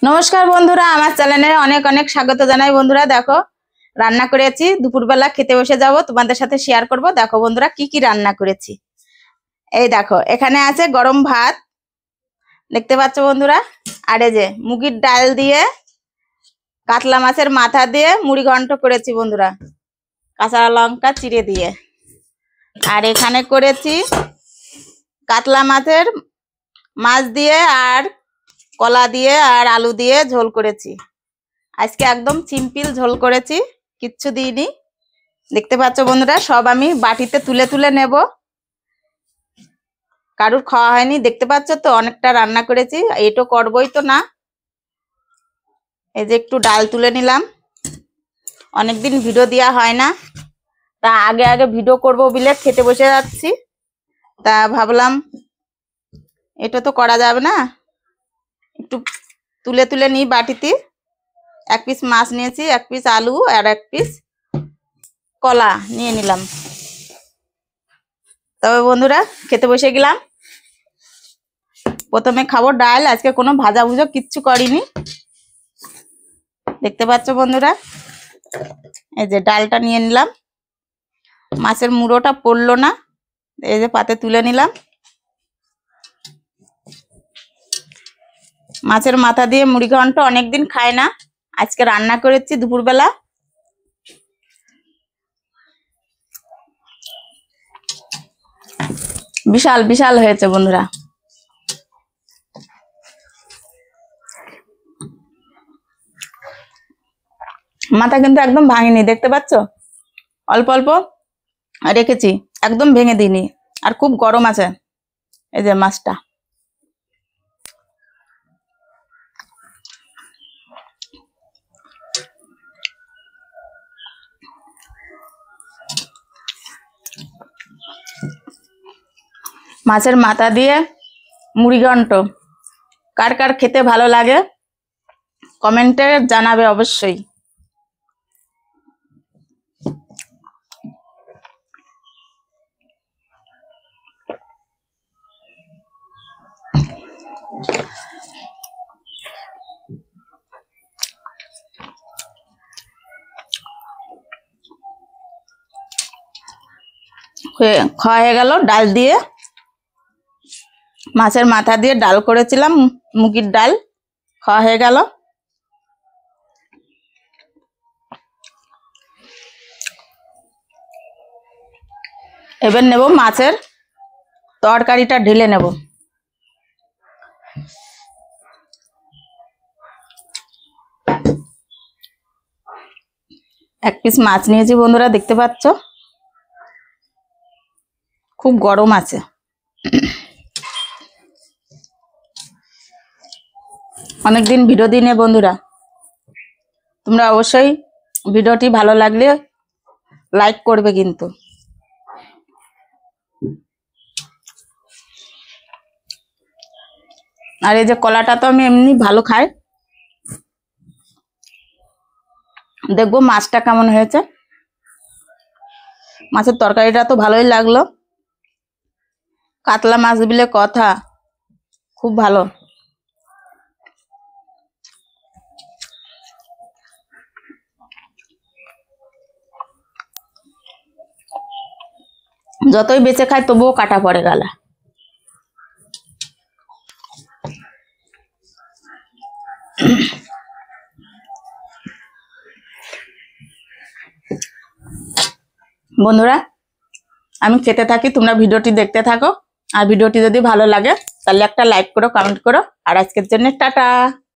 নমস্কার বন্ধুরা, আমার চ্যানেলে অনেক অনেক স্বাগত জানাই। বন্ধুরা দেখো, রান্না করেছি, দুপুরবেলা খেতে বসে যাব, তোমাদের সাথে শেয়ার করব। দেখো বন্ধুরা কি কি রান্না করেছি। এই দেখো, এখানে আছে গরম ভাত, দেখতে পাচ্ছ বন্ধুরা। আর এই যে মুগের ডাল দিয়ে কাতলা মাছের মাথা দিয়ে মুড়ি ঘন্ট করেছি বন্ধুরা, কাঁচা লঙ্কা চিড়ে দিয়ে। আর এখানে করেছি কাতলা মাছ দিয়ে আর কলা দিয়ে আর আলু দিয়ে ঝোল করেছি। আজকে একদম সিম্পল ঝোল করেছি, কিচ্ছু দিইনি। দেখতে পাচ্ছ বন্ধুরা, সব আমি বাটিতে তুলে তুলে নেব, কারুর খাওয়া হয়নি। দেখতে পাচ্ছ তো অনেকটা রান্না করেছি, এটো করবই তো না। এই যে একটু ডাল তুলে নিলাম, অনেকদিন ভিডিও দেওয়া হয় না, তা আগে আগে ভিডিও করব বলে খেতে বসে যাচ্ছি। তা ভাবলাম এটা তো করা যাবে না, একটু তুলে তুলে নিই বাটিতে। এক পিস মাছ নিয়েছি, এক পিস আলু আর এক পিস কলা নিয়ে নিলাম। তবে বন্ধুরা খেতে বসে গেলাম। প্রথমে খাবো ডাল, আজকে কোনো ভাজা ভুজো কিচ্ছু করিনি। দেখতে পাচ্ছ বন্ধুরা, এই যে ডালটা নিয়ে নিলাম, মাছের মুড়োটা পড়লো না, এই যে পাতে তুলে নিলাম। মাছের মাথা দিয়ে মুড়ি ঘন্ট অনেকদিন খায় না, আজকে রান্না করেছি দুপুরবেলা। বিশাল বিশাল হয়েছে বন্ধুরা। মাথা কিন্তু একদম ভাঙিনি, দেখতে পাচ্ছ, অল্প অল্প রেখেছি, একদম ভেঙে দিইনি। আর খুব গরম আছে এই যে মাছটা। মাছের মাথা দিয়ে মুড়ি ঘন্ট কার কার খেতে ভালো লাগে কমেন্টে জানাবে অবশ্যই। খাওয়া হয়ে গেল ডাল দিয়ে, মাছের মাথা দিয়ে ডাল করেছিলাম, মুগের ডাল, খাওয়া হয়ে গেল। এবার নেব মাছের তরকারিটা, ঢেলে নেব। এক পিস মাছ নিয়েছি বন্ধুরা, দেখতে পাচ্ছ, খুব গরম আছে। অনেকদিন ভিডিও দিনে বন্ধুরা, তোমরা অবশ্যই ভিডিওটি ভালো লাগলে লাইক করবে কিন্তু। আর এই যে কলাটা তো আমি এমনি ভালো খাই, দেখবো মাছটা কেমন হয়েছে। মাছের তরকারিটা তো ভালোই লাগলো, কাতলা মাছ বলে কথা, খুব ভালো। যতই বেঁচে খাই তবুও কাটা পড়ে গলা। বন্ধুরা আমি খেতে থাকি, তোমরা ভিডিওটি দেখতে থাকো। আর ভিডিওটি যদি ভালো লাগে তাহলে একটা লাইক করো, কমেন্ট করো। আর আজকের জন্য টাটা।